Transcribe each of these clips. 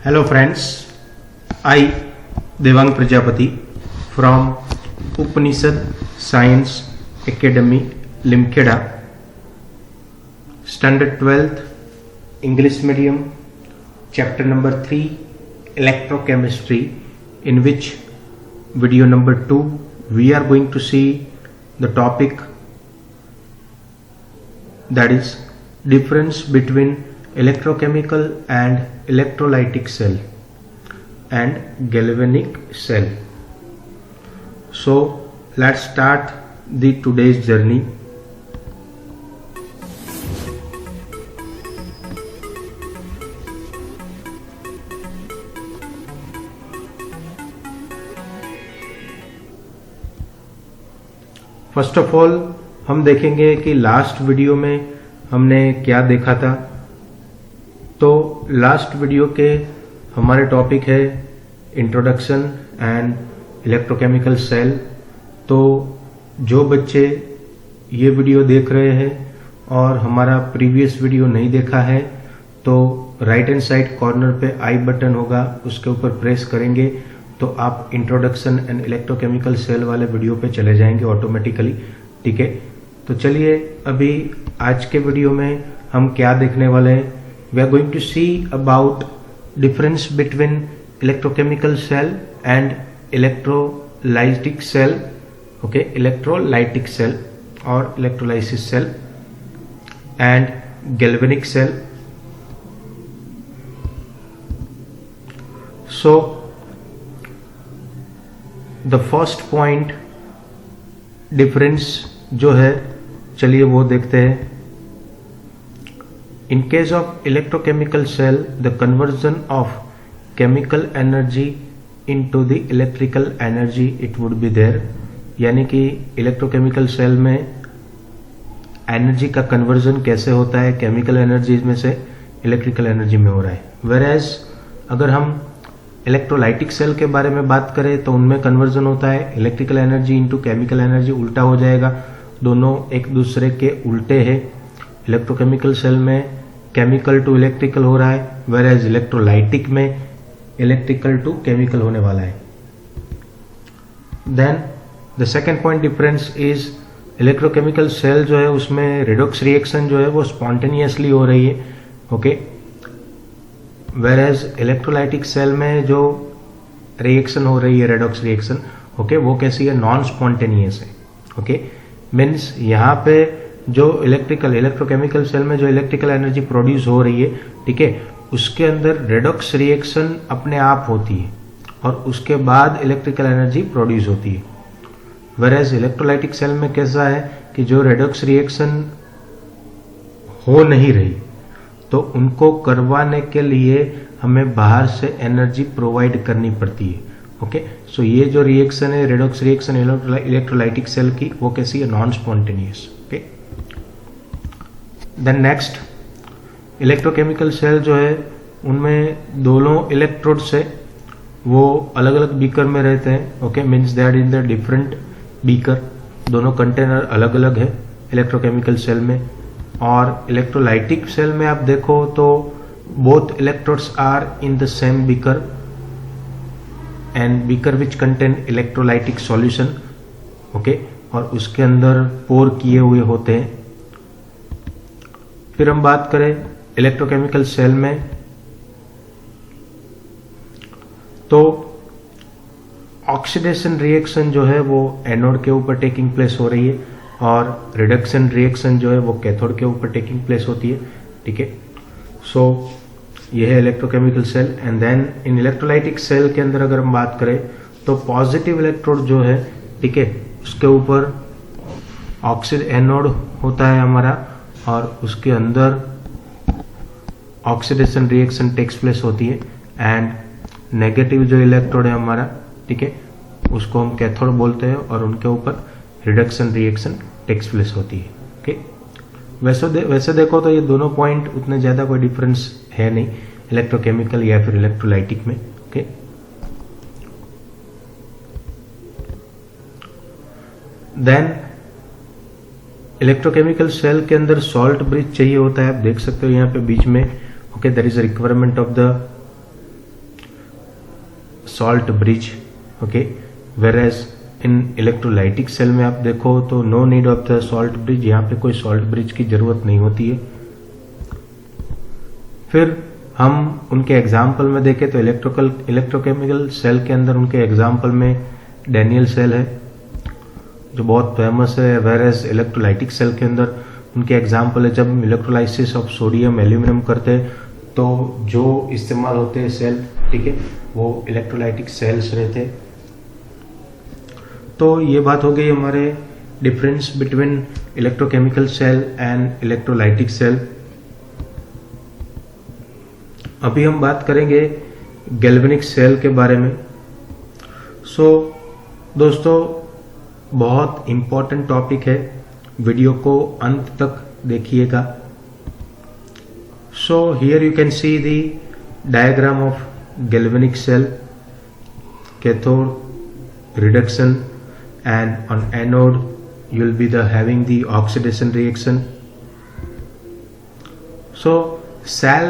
Hello friends, I Devang Prajapati from Upanishad Science Academy Limkheda, Standard 12th English Medium, Chapter number 3 Electrochemistry, in which video number 2 we are going to see the topic that is difference between electrochemical and electrolytic cell and galvanic cell. So let's start the today's journey. First of all हम देखेंगे कि last video में हमने क्या देखा था। तो last video के हमारे टॉपिक है इंट्रोडक्शन एंड इलेक्ट्रोकेमिकल सेल। तो जो बच्चे ये वीडियो देख रहे हैं और हमारा प्रीवियस वीडियो नहीं देखा है तो राइट हैंड साइड कॉर्नर पे आई बटन होगा, उसके ऊपर प्रेस करेंगे तो आप इंट्रोडक्शन एंड इलेक्ट्रोकेमिकल सेल वाले वीडियो पे चले जाएंगे ऑटोमेटिकली। ठीक है, तो चलिए अभी आज के वीडियो में हम क्या देखने वाले हैं। We are going to see about difference between electrochemical cell and electrolytic cell. Okay, electrolytic cell और electrolysis cell and galvanic cell. So the first point difference जो है, चलिए वो देखते हैं। In case of electrochemical cell the conversion of chemical energy into the electrical energy it would be there. यानी कि electrochemical cell में एनर्जी का कन्वर्जन कैसे होता है, केमिकल एनर्जी में से इलेक्ट्रिकल एनर्जी में हो रहा है। वेयरएज अगर हम इलेक्ट्रोलाइटिक सेल के बारे में बात करें तो उनमें कन्वर्जन होता है electrical energy into chemical energy, उल्टा हो जाएगा, दोनों एक दूसरे के उल्टे हैं। इलेक्ट्रोकेमिकल सेल में केमिकल टू इलेक्ट्रिकल हो रहा है, वेयरएज इलेक्ट्रोलाइटिक में इलेक्ट्रिकल टू केमिकल होने वाला है। Then the second point difference is electrochemical cell जो है उसमें रेडॉक्स रिएक्शन जो है वो स्पॉन्टेनियसली हो रही है। ओके, वेयरएज इलेक्ट्रोलाइटिक सेल में जो रिएक्शन हो रही है रेडॉक्स रिएक्शन, ओके, वो कैसी है, नॉन स्पॉन्टेनियस है। ओके, मीन्स यहाँ पे जो इलेक्ट्रोकेमिकल सेल में जो इलेक्ट्रिकल एनर्जी प्रोड्यूस हो रही है, ठीक है, उसके अंदर रेडॉक्स रिएक्शन अपने आप होती है और उसके बाद इलेक्ट्रिकल एनर्जी प्रोड्यूस होती है। वेयरएज इलेक्ट्रोलाइटिक सेल में कैसा है कि जो रेडॉक्स रिएक्शन हो नहीं रही तो उनको करवाने के लिए हमें बाहर से एनर्जी प्रोवाइड करनी पड़ती है। ओके, सो ये जो रिएक्शन है रेडॉक्स रिएक्शन इलेक्ट्रोलाइटिक सेल की, वो कैसी है, non spontaneous. Okay, then next electrochemical cell जो है उनमें दोनों इलेक्ट्रोड्स है वो अलग अलग बीकर में रहते हैं। Okay, means that in the different beaker, दोनों कंटेनर अलग अलग है इलेक्ट्रोकेमिकल सेल में। और इलेक्ट्रोलाइटिक सेल में आप देखो तो both electrodes are in the same beaker and beaker which contain electrolytic solution. Okay, और उसके अंदर पोर किए हुए होते हैं। फिर हम बात करें इलेक्ट्रोकेमिकल सेल में तो ऑक्सीडेशन रिएक्शन जो है वो एनोड के ऊपर टेकिंग प्लेस हो रही है और रिडक्शन रिएक्शन जो है वो कैथोड के ऊपर टेकिंग प्लेस होती है। ठीक है, सो ये है electrochemical cell. And then in electrolytic cell के अंदर अगर हम बात करें तो पॉजिटिव इलेक्ट्रोड जो है, ठीक है, उसके ऊपर एनोड होता है हमारा और उसके अंदर ऑक्सीडेशन रिएक्शन टेक्स प्लेस होती है। एंड नेगेटिव जो इलेक्ट्रोड है हमारा, ठीक है, उसको हम कैथोड बोलते हैं और उनके ऊपर रिडक्शन रिएक्शन टेक्स प्लेस होती है। ओके, वैसे देखो तो ये दोनों पॉइंट उतने ज्यादा कोई डिफरेंस है नहीं इलेक्ट्रोकेमिकल या फिर इलेक्ट्रोलाइटिक में। ओके, देन इलेक्ट्रोकेमिकल सेल के अंदर सॉल्ट ब्रिज चाहिए होता है, आप देख सकते हो यहाँ पे बीच में। Okay, there is a requirement of the salt bridge. Okay, whereas in electrolytic cell में आप देखो तो no need of the salt bridge, यहाँ पे कोई salt bridge की जरूरत नहीं होती है. फिर हम उनके एग्जाम्पल में देखें तो इलेक्ट्रोकेमिकल सेल के अंदर उनके एग्जाम्पल में डैनियल सेल है जो बहुत फेमस है. वेरएस इलेक्ट्रोलाइटिक सेल के अंदर उनके एग्जाम्पल है जब हम इलेक्ट्रोलाइसिस ऑफ सोडियम एल्यूमिनियम करते हैं तो जो इस्तेमाल होते हैं सेल, ठीक है, वो इलेक्ट्रोलाइटिक सेल्स रहते हैं. तो ये बात हो गई हमारे difference between electrochemical cell and electrolytic cell. अभी हम बात करेंगे गैल्वेनिक सेल के बारे में. दोस्तों बहुत इंपॉर्टेंट टॉपिक है, वीडियो को अंत तक देखिएगा. Here you can see the diagram of galvanic cell, cathode, reduction, and on anode you will be having the oxidation reaction. Cell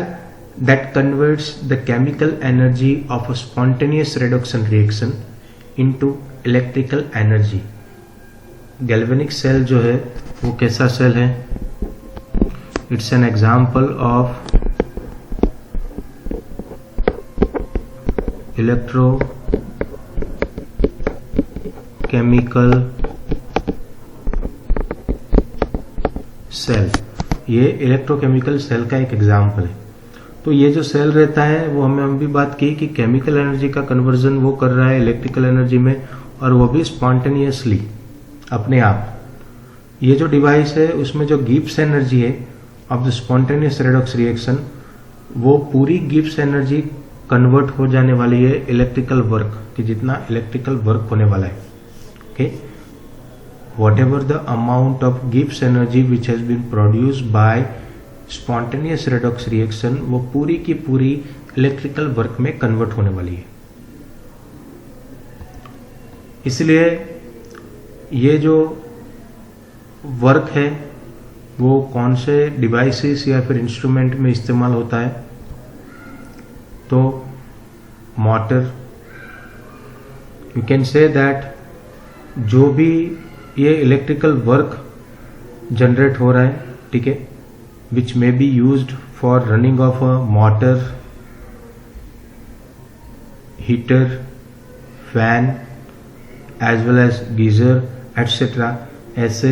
that converts the chemical energy of a spontaneous reduction reaction into electrical energy. Galvanic cell जो है वो कैसा cell है? It's an example of electrochemical cell. ये electrochemical cell का एक example है. तो ये जो सेल रहता है वो हम भी बात की कि केमिकल एनर्जी का कन्वर्जन वो कर रहा है इलेक्ट्रिकल एनर्जी में, और वो भी स्पॉन्टेनियसली अपने आप. ये जो डिवाइस है उसमें जो गिब्स एनर्जी है of the spontaneous redox reaction, वो पूरी गिब्स एनर्जी कन्वर्ट हो जाने वाली है इलेक्ट्रिकल वर्क कि जितना इलेक्ट्रिकल वर्क होने वाला है. Okay, whatever the amount of Gibbs energy which has been produced by spontaneous redox reaction, वो पूरी की पूरी इलेक्ट्रिकल वर्क में कन्वर्ट होने वाली है. इसलिए ये जो वर्क है वो कौन से डिवाइसेस या फिर इंस्ट्रूमेंट में इस्तेमाल होता है? तो motor, you can say that जो भी ये इलेक्ट्रिकल वर्क जनरेट हो रहा है, ठीक है, which may be used for running of a motor, heater, fan as well as geyser etcetera, ऐसे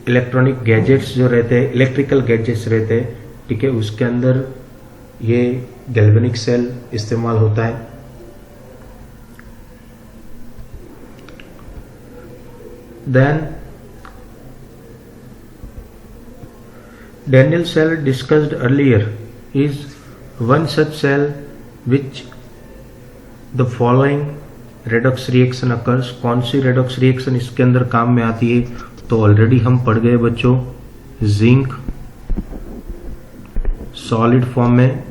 इलेक्ट्रॉनिक गैजेट्स जो रहते हैं, इलेक्ट्रिकल गैजेट्स रहते हैं, ठीक है, उसके अंदर ये गैल्वेनिक सेल इस्तेमाल होता है. Then Daniell cell discussed earlier is one such cell which the following redox reaction occurs. कौन सी redox reaction इसके अंदर काम में आती है? तो ऑलरेडी हम पढ़ गए बच्चों, जिंक सॉलिड फॉर्म में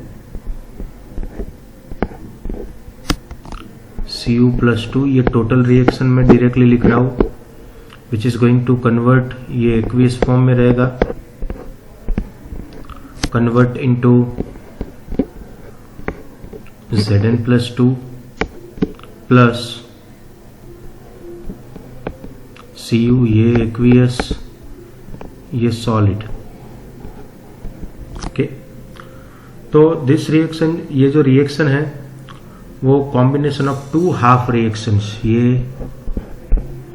Cu+2, ये टोटल रिएक्शन में डायरेक्टली लिख रहा हूं, which is going to convert, ये एक्वियस फॉर्म में रहेगा, convert into Zn+2 plus Cu, ये एक्वियस, ये सॉलिड. ओके, तो दिस रिएक्शन, ये जो रिएक्शन है वो combination of two half reactions. ये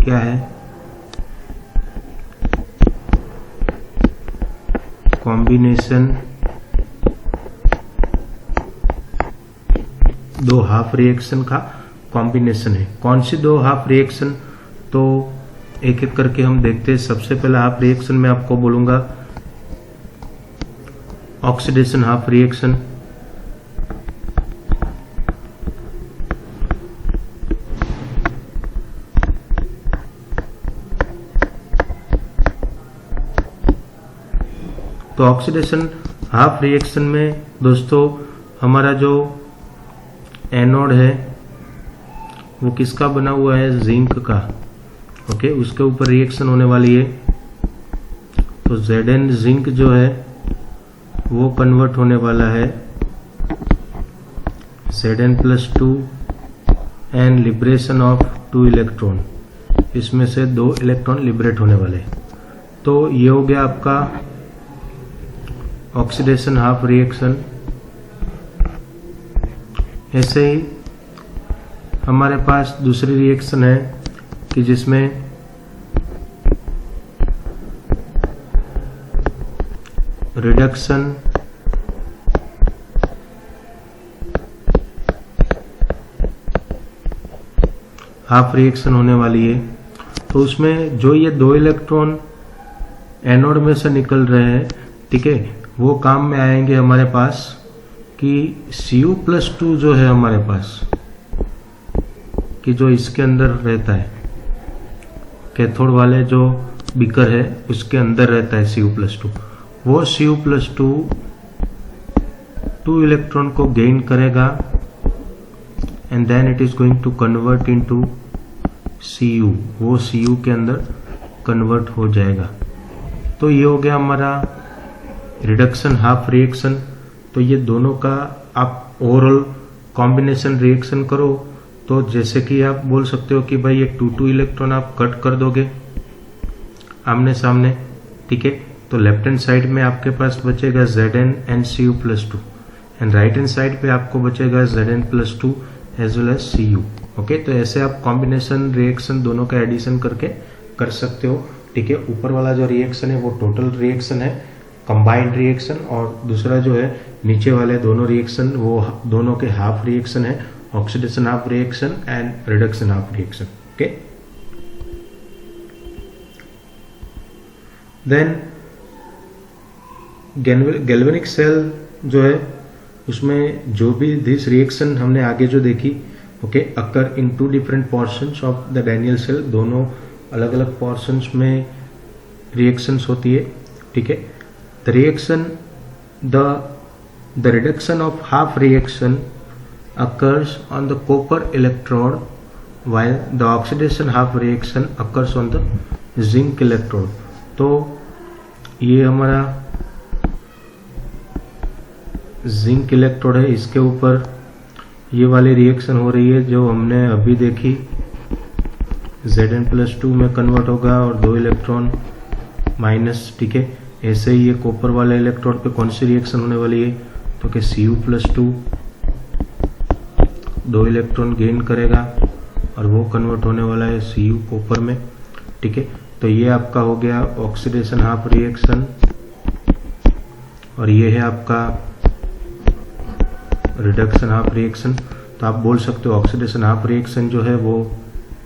क्या है? कॉम्बिनेशन दो हाफ रिएक्शन का कॉम्बिनेशन है. कौन सी दो हाफ रिएक्शन? तो एक एक करके हम देखते हैं. सबसे पहला हाफ रिएक्शन मैं आपको बोलूंगा ऑक्सीडेशन हाफ रिएक्शन. तो ऑक्सीडेशन हाफ रिएक्शन में दोस्तों हमारा जो एनोड है वो किसका बना हुआ है? जिंक का. ओके, उसके ऊपर रिएक्शन होने वाली है. तो Zn जिंक जो है वो कन्वर्ट होने वाला है Zn+2 and liberation of 2 electron, इसमें से 2 इलेक्ट्रॉन लिबरेट होने वाले। तो ये हो गया आपका ऑक्सीडेशन हाफ रिएक्शन। ऐसे ही हमारे पास दूसरी रिएक्शन है कि जिसमें रिडक्शन हाफ रिएक्शन होने वाली है। तो उसमें जो ये 2 इलेक्ट्रॉन एनोड में से निकल रहे हैं, ठीक है, वो काम में आएंगे हमारे पास कि Cu+2 जो है हमारे पास, कि जो इसके अंदर रहता है, कैथोड वाले जो बीकर है उसके अंदर रहता है Cu+2, वो Cu+2 2 इलेक्ट्रॉन को गेन करेगा and then it is going to convert into Cu, वो Cu के अंदर कन्वर्ट हो जाएगा। तो ये हो गया हमारा रिडक्शन हाफ रिएक्शन। तो ये दोनों का आप ओवरऑल कॉम्बिनेशन रिएक्शन करो तो जैसे कि आप बोल सकते हो कि भाई ये 2 इलेक्ट्रॉन आप कट कर दोगे आमने सामने, ठीक है। तो लेफ्ट हैंड साइड में आपके पास बचेगा Zn and Cu+2 and right hand side पे आपको बचेगा Zn+2 as well as Cu। Okay, तो ऐसे आप कॉम्बिनेशन रिएक्शन दोनों का एडिशन करके कर सकते हो, ठीक है। ऊपर वाला जो रिएक्शन है वो टोटल रिएक्शन है, कंबाइंड रिएक्शन, और दूसरा जो है नीचे वाले दोनों रिएक्शन वो दोनों के हाफ रिएक्शन है, oxidation half reaction and reduction half reaction. Okay, then galvanic cell जो है उसमें जो भी दिस रिएक्शन हमने आगे जो देखी, okay, occur in 2 different portions of the Daniell cell, दोनों अलग अलग पोर्शंस में रिएक्शंस होती है, ठीक है। The reaction the reduction of half reaction occurs on the copper electrode while the oxidation half reaction occurs on the zinc electrode। तो ये हमारा जिंक इलेक्ट्रोड है, इसके ऊपर ये वाली रिएक्शन हो रही है जो हमने अभी देखी, Zn+2 में कन्वर्ट होगा और 2 इलेक्ट्रॉन माइनस, ठीक है। ऐसे ही ये कॉपर वाले इलेक्ट्रोड पे कौन सी रिएक्शन होने वाली है, तो कि Cu+2 2 इलेक्ट्रॉन गेन करेगा और वो कन्वर्ट होने वाला है Cu कॉपर में, ठीक है। तो ये आपका हो गया ऑक्सीडेशन हाफ रिएक्शन और ये है आपका रिडक्शन हाफ रिएक्शन। तो आप बोल सकते हो ऑक्सीडेशन हाफ रिएक्शन जो है वो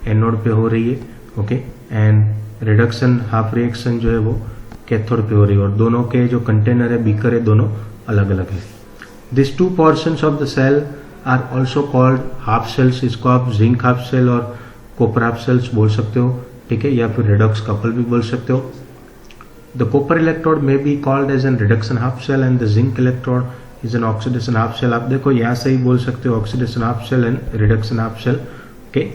एनोड पे हो रही है, okay, and reduction half reaction जो है वो कैथोड पे हो रही है, और दोनों के जो कंटेनर है, बीकर है, दोनों अलग अलग है। This 2 portions of the cell are also called half cells. इसको आप जिंक हाफ सेल और कॉपर हाफ सेल्स बोल सकते हो, ठीक है, या फिर रिडॉक्स कपल भी बोल सकते हो। The copper electrode may be called as an reduction half cell and the zinc electrode is an oxidation half cell. आप देखो यहां से ही बोल सकते हो oxidation half cell and reduction half cell, okay.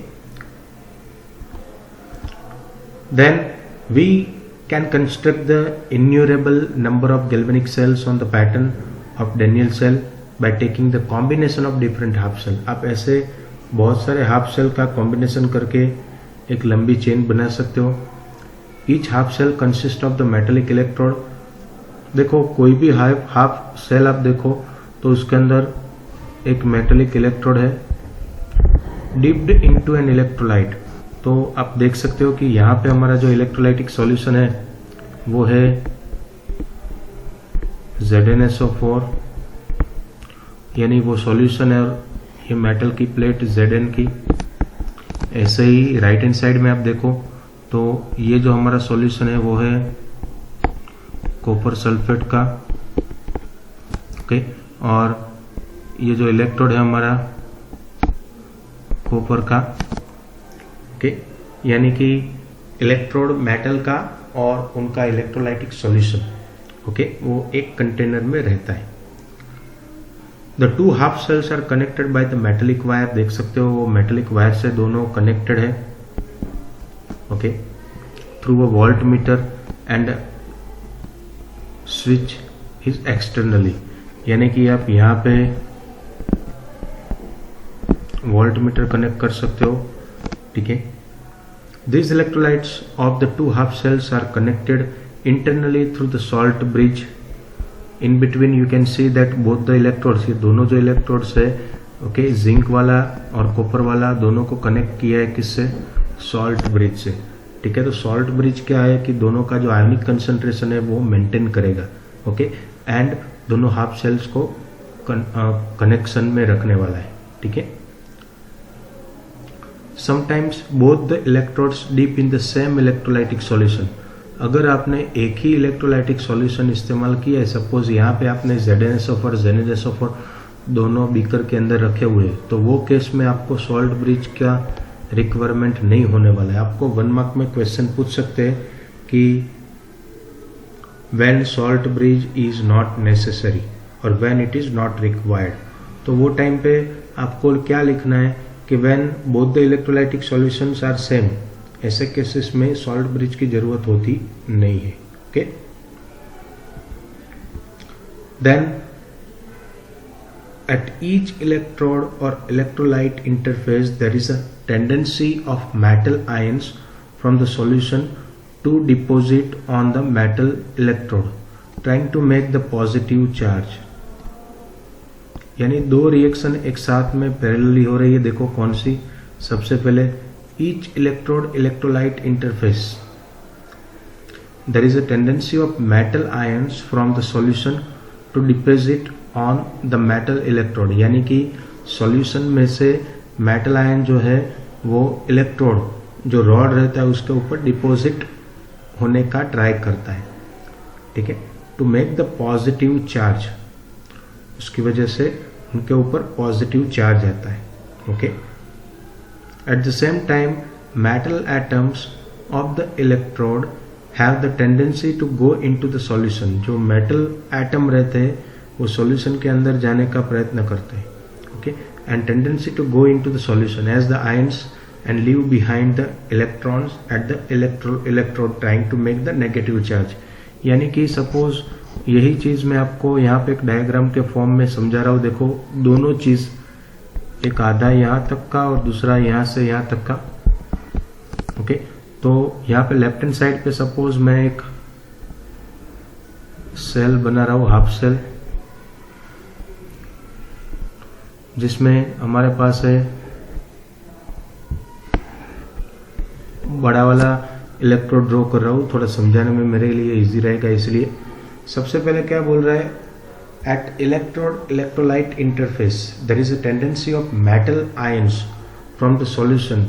Then we can construct the innumerable number of galvanic cells on the pattern of Daniell cell by taking the combination of different half cell। आप ऐसे बहुत सारे half cell का combination करके एक लंबी chain बना सकते हो। Each half cell consist of the metallic electrode. देखो कोई भी हाफ सेल आप देखो तो उसके अंदर एक मेटेलिक इलेक्ट्रोड है डिप्ड इनटू एन इलेक्ट्रोलाइट। तो आप देख सकते हो कि यहाँ पे हमारा जो इलेक्ट्रोलाइटिक सॉल्यूशन है वो है ZnSO4, यानी वो सॉल्यूशन है और ये मेटल की प्लेट Zn की। ऐसे ही राइट हैंड साइड में आप देखो तो ये जो हमारा सॉल्यूशन है वो है कॉपर सल्फेट का, ओके, और ये जो इलेक्ट्रोड है हमारा कॉपर का, ओके, यानी कि इलेक्ट्रोड मेटल का और उनका इलेक्ट्रोलाइटिक सॉल्यूशन, ओके, वो एक कंटेनर में रहता है। The 2 half cells are connected by the metallic wire. देख सकते हो वो मेटेलिक वायर से दोनों कनेक्टेड है, okay, through a volt meter and switch is externally. यानी कि आप यहाँ पे वोल्ट मीटर कनेक्ट कर सकते हो, ठीक है। These electrolytes of the two half cells are connected internally through the salt bridge. In between you can see that both the electrodes, ये दोनों जो electrodes है, ओके, जिंक वाला और कॉपर वाला दोनों को कनेक्ट किया है किससे? सॉल्ट ब्रिज से, ठीक है। तो सॉल्ट ब्रिज क्या है कि दोनों का जो आयोनिक कंसंट्रेशन है वो मेंटेन करेगा, ओके, एंड दोनों हाफ सेल्स को कनेक्शन में रखने वाला है, ठीक है। Sometimes both the electrodes deep in the same electrolytic solution. अगर आपने एक ही इलेक्ट्रोलाइटिक सॉल्यूशन इस्तेमाल किया है, सपोज यहाँ पे आपने ZnSO और ZnSO दोनों बीकर के अंदर रखे हुए, तो वो केस में आपको सॉल्ट ब्रिज का रिक्वायरमेंट नहीं होने वाला है। आपको 1 मार्क में क्वेश्चन पूछ सकते हैं कि when salt bridge is not necessary और when it is not required, तो वो टाइम पे आपको क्या लिखना है कि when both the electrolytic solutions are same, ऐसे केसेस में सॉल्ट ब्रिज की जरूरत होती नहीं है, okay. Then at each electrode or electrolyte interface there is a tendency of metal ions from the solution to deposit on the metal electrode trying to make the positive charge। यानी दो reaction एक साथ में parallelly हो रही है। देखो कौन सी? सबसे पहले each electrode electrolyte interface there is a tendency of metal ions from the solution to deposit on the metal electrode, यानी कि सॉल्यूशन में से मेटल आयन जो है वो इलेक्ट्रोड जो रॉड रहता है उसके ऊपर डिपॉजिट होने का ट्राई करता है, ठीक है, to make the positive charge. उसकी वजह से उनके ऊपर पॉजिटिव चार्ज आता है, okay. At the same time metal atoms of the electrode have the tendency to go into the solution. जो मेटल एटम रहते हैं वो सॉल्यूशन के अंदर जाने का प्रयत्न करते हैं, okay, and tendency to go into the solution as the ions and leave behind the electrons at the electrode trying to make the negative charge. यानी कि सपोज यही चीज मैं आपको यहाँ पे एक डायग्राम के फॉर्म में समझा रहा हूँ। देखो दोनों चीज, एक आधा यहाँ तक का और दूसरा यहाँ से यहाँ तक का, ओके। तो यहाँ पे लेफ्ट हैंड साइड पे सपोज मैं एक सेल बना रहा हूँ, हाफ सेल, जिसमें हमारे पास है बड़ा वाला इलेक्ट्रोड ड्रॉ कर रहा हूँ, थोड़ा समझाने में मेरे लिए इजी रहेगा। इसलिए सबसे पहले क्या बोल रहा है, at electrode electrolyte interface there is a tendency of metal ions from the solution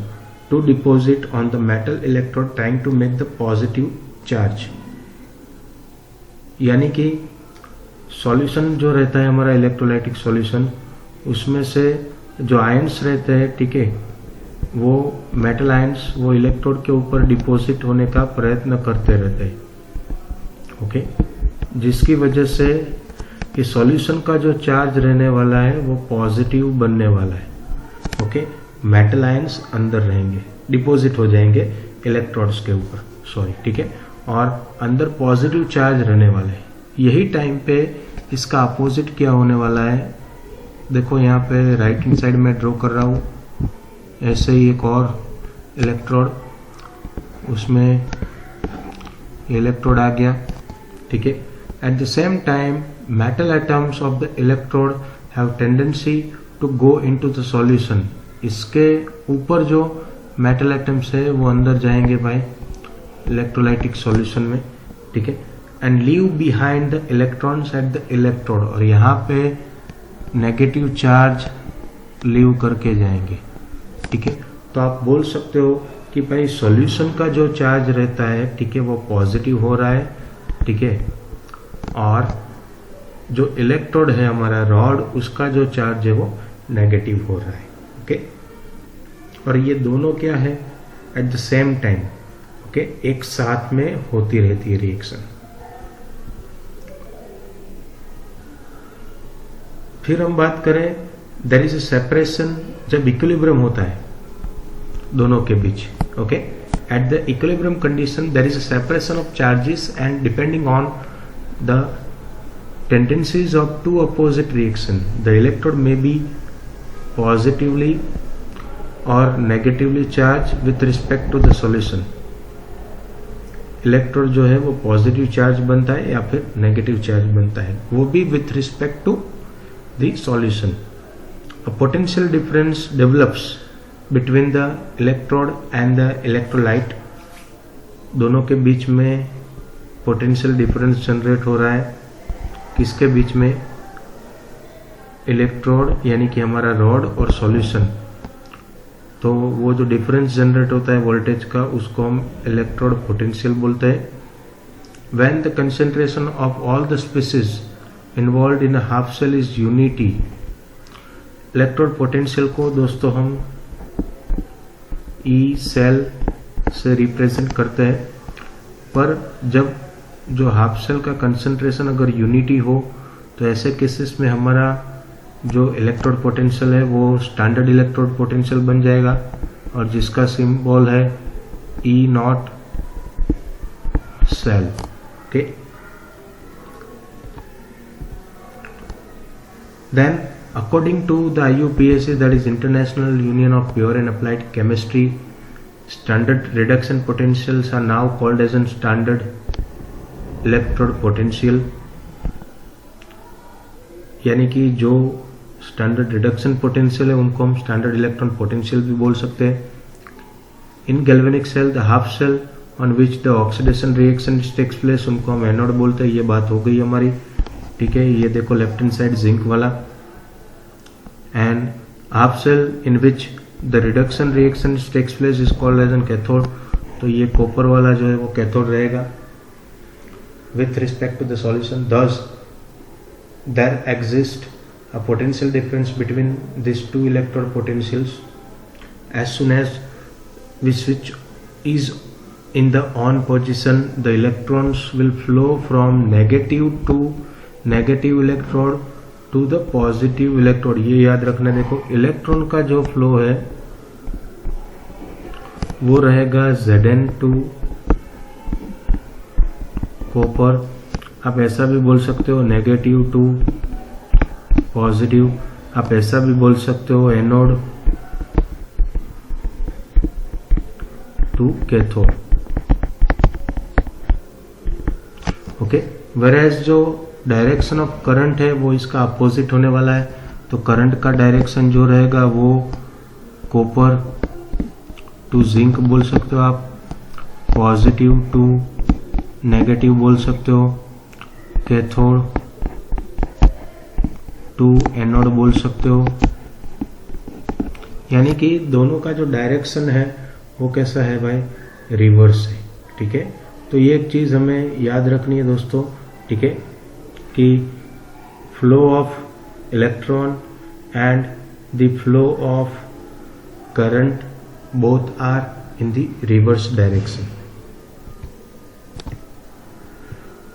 to deposit on the metal electrode trying to make the positive charge. यानी कि सॉल्यूशन जो रहता है हमारा इलेक्ट्रोलाइटिक सॉल्यूशन, उसमें से जो आयंस रहते हैं, ठीक है, वो मेटल आयंस वो इलेक्ट्रोड के ऊपर डिपॉजिट होने का प्रयत्न करते रहते हैं, ओके, जिसकी वजह से कि सॉल्यूशन का जो चार्ज रहने वाला है वो पॉजिटिव बनने वाला है, ओके। मेटल आयंस अंदर रहेंगे, डिपॉजिट हो जाएंगे इलेक्ट्रोड्स के ऊपर, सॉरी, ठीक है, और अंदर पॉजिटिव चार्ज रहने वाला है। यही टाइम पे इसका अपोजिट क्या होने वाला है, देखो यहाँ पे राइट हैंड साइड में ड्रॉ कर रहा हूँ, ऐसे ही एक और इलेक्ट्रोड, उसमें इलेक्ट्रोड आ गया, ठीक है। At the same time metal atoms of the electrode have tendency to go into the solution. इसके ऊपर जो मेटल एटम्स है वो अंदर जाएंगे भाई इलेक्ट्रोलाइटिक सॉल्यूशन में, ठीक है, and leave behind the electrons at the electrode, और यहाँ पे नेगेटिव चार्ज लीव करके जाएंगे, ठीक है। तो आप बोल सकते हो कि भाई सॉल्यूशन का जो चार्ज रहता है, ठीक है, वो पॉजिटिव हो रहा है, ठीक है, और जो इलेक्ट्रोड है हमारा रॉड, उसका जो चार्ज है वो नेगेटिव हो रहा है, ओके। और ये दोनों क्या है, at the same time, okay, एक साथ में होती रहती है रिएक्शन। फिर हम बात करें, देयर इज अ सेपरेशन जब इक्विलिब्रियम होता है दोनों के बीच, okay. At the equilibrium condition there is a separation of charges and depending on the tendencies of two opposite reaction the electrode may be positively और negatively charge with respect to the solution. Electrode जो है वो positive charge बनता है या फिर negative charge बनता है, वो भी with respect to the solution. A potential difference develops between the electrode and the electrolyte. दोनों के बीच में पोटेंशियल डिफरेंस जनरेट हो रहा है, किसके बीच में? इलेक्ट्रोड यानी कि हमारा रॉड और सॉल्यूशन। तो वो जो डिफरेंस जनरेट होता है वोल्टेज का, उसको हम इलेक्ट्रोड पोटेंशियल बोलते हैं। When the concentration of all the species involve in a half cell is unity. Electrode potential को दोस्तों हम ई सेल से रिप्रेजेंट करते हैं, पर जब जो हाफ सेल का कंसेंट्रेशन अगर यूनिटी हो तो ऐसे केसेस में हमारा जो इलेक्ट्रोड पोटेंशियल है वो स्टैंडर्ड इलेक्ट्रोड पोटेंशियल बन जाएगा, और जिसका सिंबल है E naught cell. Okay, then according to the IUPAC, that is International Union of Pure and Applied Chemistry, standard reduction potentials are now called as a standard electrode potential। यानी कि जो standard reduction potential है उनको हम standard electron potential भी बोल सकते हैं। In galvanic cell the half cell on which the oxidation reaction takes place, उनको हम एनोड बोलते हैं। ये बात हो गई हमारी, ठीक है। ये देखो लेफ्ट हैंड साइड जिंक वाला। And half cell in which the reduction reaction takes place is called as an cathode. तो ये कॉपर वाला जो है वो कैथोड रहेगा with respect to the solution. Thus there exist a potential difference between these two electrode potentials. As soon as we switch is in the on position, the electrons will flow from negative to negative electrode to the positive electrode। ये याद रखना, देखो electron का जो flow है वो रहेगा Zn to copper. आप ऐसा भी बोल सकते हो नेगेटिव टू पॉजिटिव, आप ऐसा भी बोल सकते हो anode to cathode. Okay, whereas जो डायरेक्शन ऑफ करंट है वो इसका अपोजिट होने वाला है। तो करंट का डायरेक्शन जो रहेगा वो कॉपर टू जिंक बोल सकते हो आप, पॉजिटिव टू नेगेटिव बोल सकते हो, कैथोड टू एनोड बोल सकते हो। यानी कि दोनों का जो डायरेक्शन है वो कैसा है भाई? रिवर्स है, ठीक है। तो ये एक चीज हमें याद रखनी है दोस्तों, ठीक है, कि flow of electron and the flow of current both are in the reverse direction.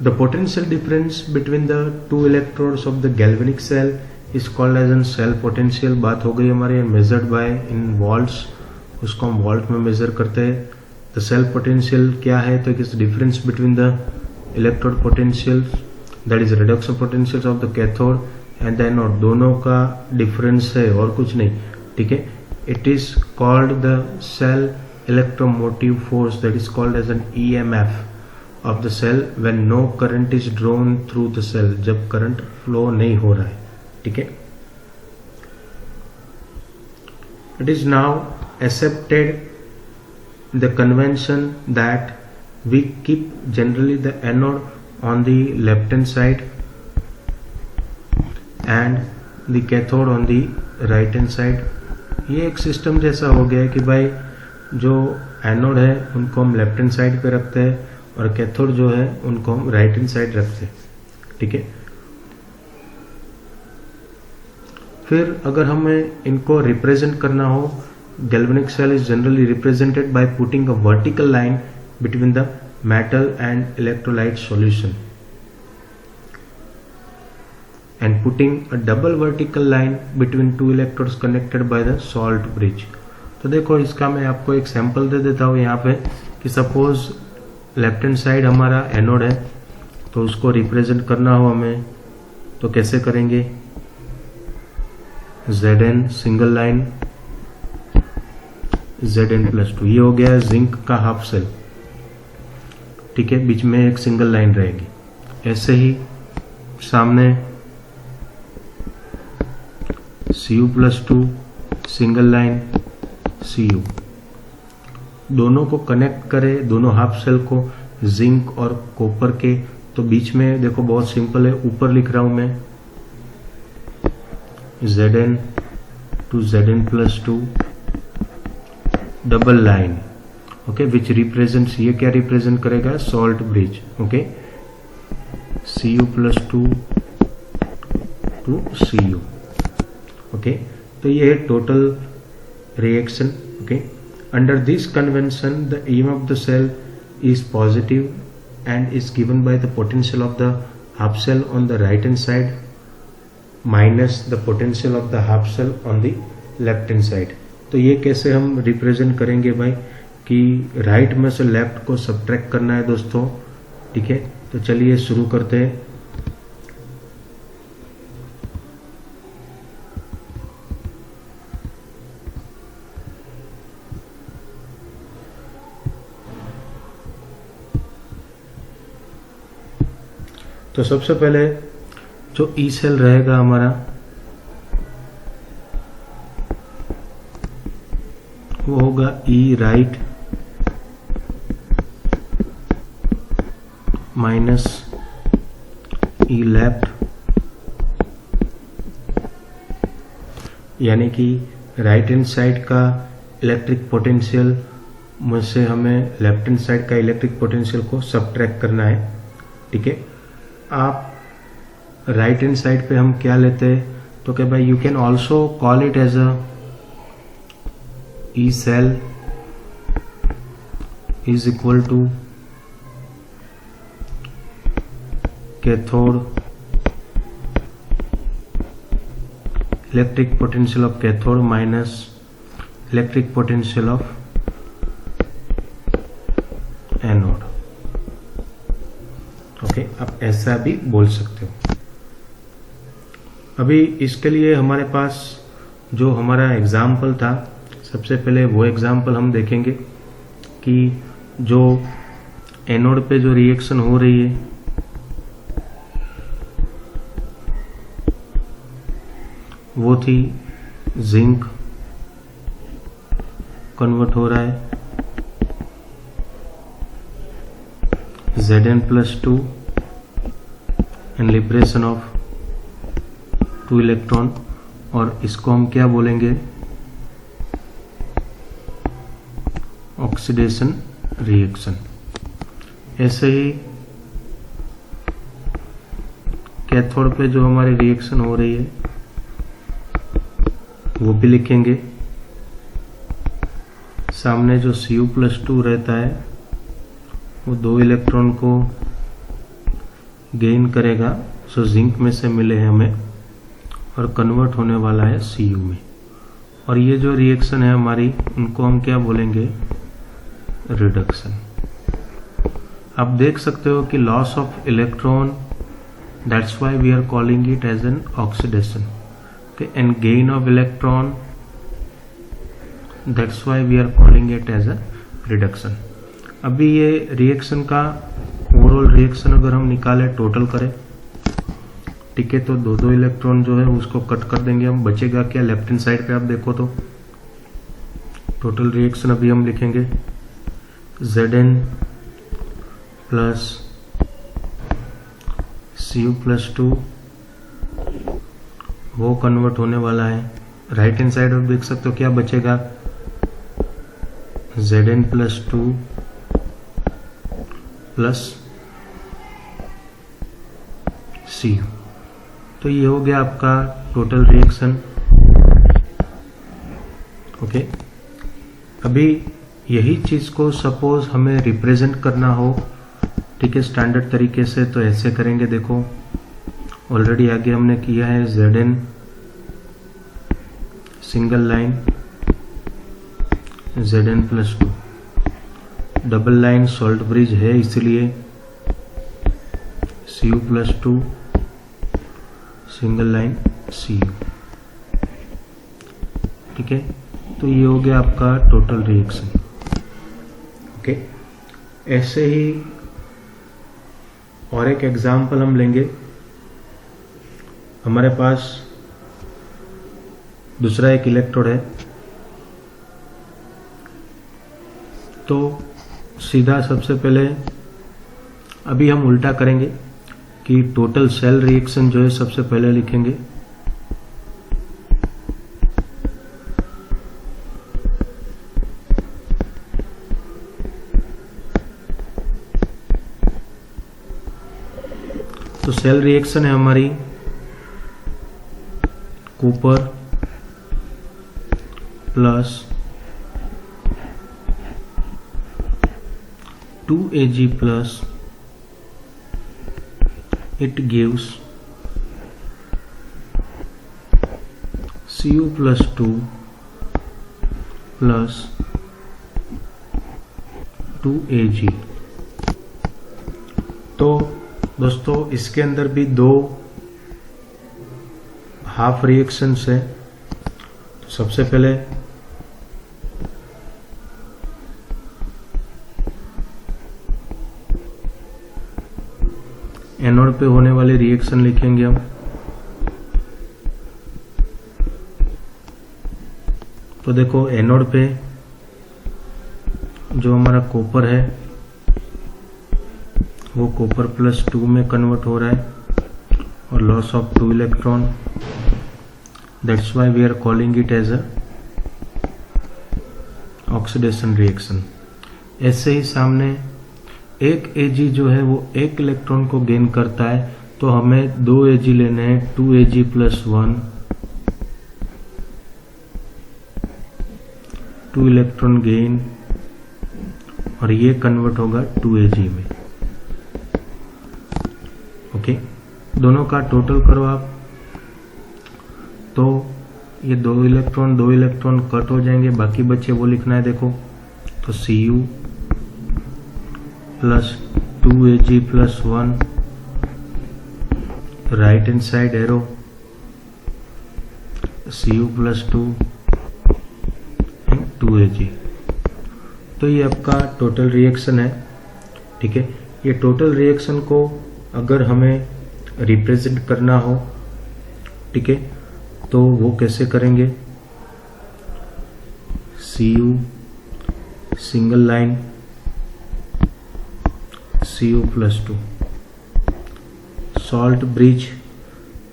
The potential difference between the two electrodes of the galvanic cell is called as an cell potential। बात हो गई हमारे measured by in volts, उसको हम volt में major करते हैं। The cell potential क्या है? तो it is difference between the electrode potential, that is reduction potential of the cathode and the anode. दोनों का डिफरेंस है और कुछ नहीं, ठीक है। It is called the cell electromotive force, that is called as an EMF of the cell when no current is drawn through the cell, जब current flow नहीं हो रहा है, ठीक है। It is now accepted the convention that we keep generally the anode on the left hand side and the cathode on the right hand side। ये एक system जैसा हो गया है कि भाई जो एनोड है उनको हम लेफ्ट हैंड साइड पे रखते हैं और कैथोड जो है उनको हम राइट हैंड साइड रखते हैं, ठीक है। फिर अगर हमें इनको रिप्रेजेंट करना हो, galvanic cell is generally represented by putting a vertical line between the metal and electrolyte solution and putting a double vertical line between two electrodes connected by the salt bridge. तो देखो इसका मैं आपको एक sample दे देता हूं यहाँ पे कि सपोज लेफ्ट हैंड साइड हमारा एनोड है, तो उसको रिप्रेजेंट करना हो हमें तो कैसे करेंगे? Zn single line Zn+2। ये हो गया जिंक का हाफ सेल, ठीक है, बीच में एक सिंगल लाइन रहेगी। ऐसे ही सामने Cu+2 सिंगल लाइन Cu, दोनों को कनेक्ट करें, दोनों हाफ सेल को जिंक और कॉपर के, तो बीच में देखो बहुत सिंपल है, ऊपर लिख रहा हूं मैं Zn to Zn+2 double line, okay, which represents, ये क्या रिप्रेजेंट करेगा, salt bridge, okay, Cu+2 to Cu, okay. तो ये है total reaction, okay. Under this convention the EMF of the cell is positive and is given by the potential of the half cell on the right hand side minus the potential of the half cell on the left hand side। तो ये कैसे हम represent करेंगे भाई, कि right में से left को सब्ट्रैक्ट करना है दोस्तों, ठीक है। तो चलिए शुरू करते हैं। तो सबसे पहले जो ई सेल रहेगा हमारा, वो होगा ई राइट माइनस ई लेफ्ट, यानी कि राइट हैंड साइड का इलेक्ट्रिक पोटेंशियल में से हमें लेफ्ट हैंड साइड का इलेक्ट्रिक पोटेंशियल को सब्ट्रैक्ट करना है, ठीक है। आप राइट हैंड साइड पे हम क्या लेते हैं, तो क्या भाई, you can also call it as a E cell is equal to cathode electric potential of cathode minus electric potential of anode, okay. आप ऐसा भी बोल सकते हो। अभी इसके लिए हमारे पास जो हमारा एग्जाम्पल था, सबसे पहले वो एग्जाम्पल हम देखेंगे कि जो एनोड पे जो रिएक्शन हो रही है, वो थी जिंक कन्वर्ट हो रहा है Zn+2 and liberation of 2 electron, और इसको हम क्या बोलेंगे, ऑक्सीडेशन रिएक्शन। ऐसे ही कैथोड पे जो हमारी रिएक्शन हो रही है वो भी लिखेंगे। सामने जो Cu+2 रहता है वो 2 इलेक्ट्रॉन को गेन करेगा, सो जिंक में से मिले हैं हमें, और कन्वर्ट होने वाला है Cu में। और ये जो रिएक्शन है हमारी, उनको हम क्या बोलेंगे, रिडक्शन। आप देख सकते हो कि loss of electron, that's why we are calling it as an oxidation, and gain of electron, that's why we are calling it as a reduction. अभी ये रिएक्शन का ओवरऑल रिएक्शन अगर हम निकाले, टोटल करें, ठीक है, तो 2 इलेक्ट्रॉन जो है उसको कट कर देंगे हम, बचेगा क्या, लेफ्ट हैंड साइड पे आप देखो तो टोटल रिएक्शन अभी हम लिखेंगे Zn प्लस Cu+2, वो कन्वर्ट होने वाला है। राइट हैंड साइड आप देख सकते हो क्या बचेगा, Zn+2 प्लस Cu। तो ये हो गया आपका टोटल रिएक्शन, ओके। अभी यही चीज को सपोज हमें रिप्रेजेंट करना हो, ठीक है, स्टैंडर्ड तरीके से, तो ऐसे करेंगे। देखो ऑलरेडी आगे हमने किया है, Zn single line Zn+2, double line salt bridge है इसलिए Cu+2 सिंगल लाइन Cu, ठीक है। तो ये हो गया आपका टोटल रिएक्शन। ओके, ऐसे ही और एक एग्जाम्पल हम लेंगे। हमारे पास दूसरा एक इलेक्ट्रोड है, तो सीधा सबसे पहले अभी हम उल्टा करेंगे कि टोटल सेल रिएक्शन जो है सबसे पहले लिखेंगे। तो सेल रिएक्शन है हमारी copper plus 2Ag plus it gives Cu plus 2 plus 2Ag। तो दोस्तों इसके अंदर भी दो हाफ रिएक्शंस है। तो सबसे पहले एनोड पे होने वाले रिएक्शन लिखेंगे हम। तो देखो एनोड पे जो हमारा कॉपर है वो कॉपर प्लस 2 में कन्वर्ट हो रहा है और loss of 2 electron, that's why we are calling it as a oxidation reaction. ऐसे ही सामने एक Ag जो है वो एक इलेक्ट्रॉन को गेन करता है, तो हमें 2 Ag लेने हैं, 2Ag प्लस 1, 2 इलेक्ट्रॉन गेन और ये कन्वर्ट होगा 2Ag में। ओके, दोनों का टोटल करो आप, तो ये 2 इलेक्ट्रॉन कट हो जाएंगे, बाकी बचे वो लिखना है। देखो तो Cu plus 2Ag plus 1, right hand side arrow Cu plus 2 and 2Ag। तो ये आपका टोटल रिएक्शन है। ठीक है, ये टोटल रिएक्शन को अगर हमें रिप्रेजेंट करना हो, ठीक है, तो वो कैसे करेंगे? Cu single line Cu plus 2, salt bridge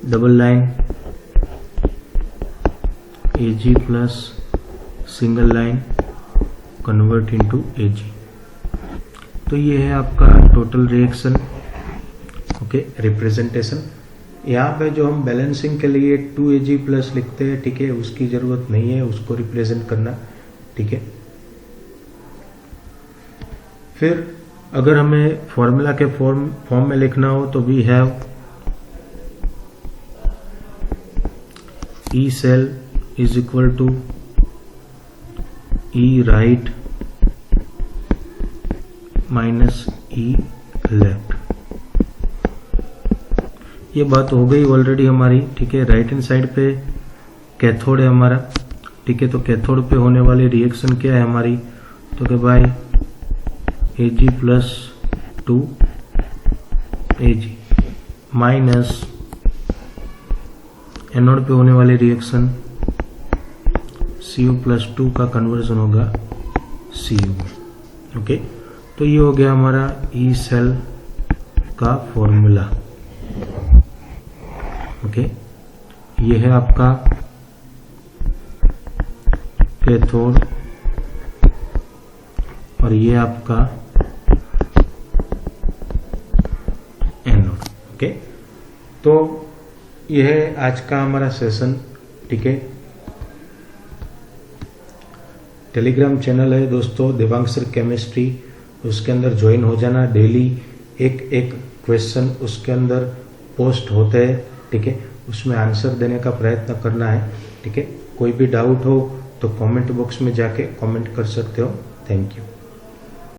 double line Ag plus single line convert into Ag। तो ये है आपका टोटल रिएक्शन। Okay, representation. यहाँ पे जो हम बैलेंसिंग के लिए 2Ag प्लस लिखते हैं, ठीक है, उसकी जरूरत नहीं है उसको रिप्रेजेंट करना। ठीक है, फिर अगर हमें फॉर्मूला के फॉर्म में लिखना हो तो we have E cell is equal to E right minus E left. ये बात हो गई ऑलरेडी हमारी। ठीक है, राइट हैंड साइड पे कैथोड है हमारा। ठीक है, तो कैथोड पे होने वाली रिएक्शन क्या है हमारी? तो कि भाई Ag plus 2 Ag minus anode पे होने वाली रिएक्शन Cu प्लस 2 का कन्वर्जन होगा Cu। ओके, तो ये हो गया हमारा ई सेल का फॉर्मूला। ओके, ये है आपका कैथोड और ये आपका एनोड। ओके, तो यह है आज का हमारा सेशन। ठीक है, टेलीग्राम चैनल है दोस्तों देवांग सर केमिस्ट्री, उसके अंदर ज्वाइन हो जाना। डेली एक क्वेश्चन उसके अंदर पोस्ट होते हैं। ठीक है, उसमें आंसर देने का प्रयत्न करना है। ठीक है, कोई भी डाउट हो तो कमेंट बॉक्स में जाके कमेंट कर सकते हो। Thank you.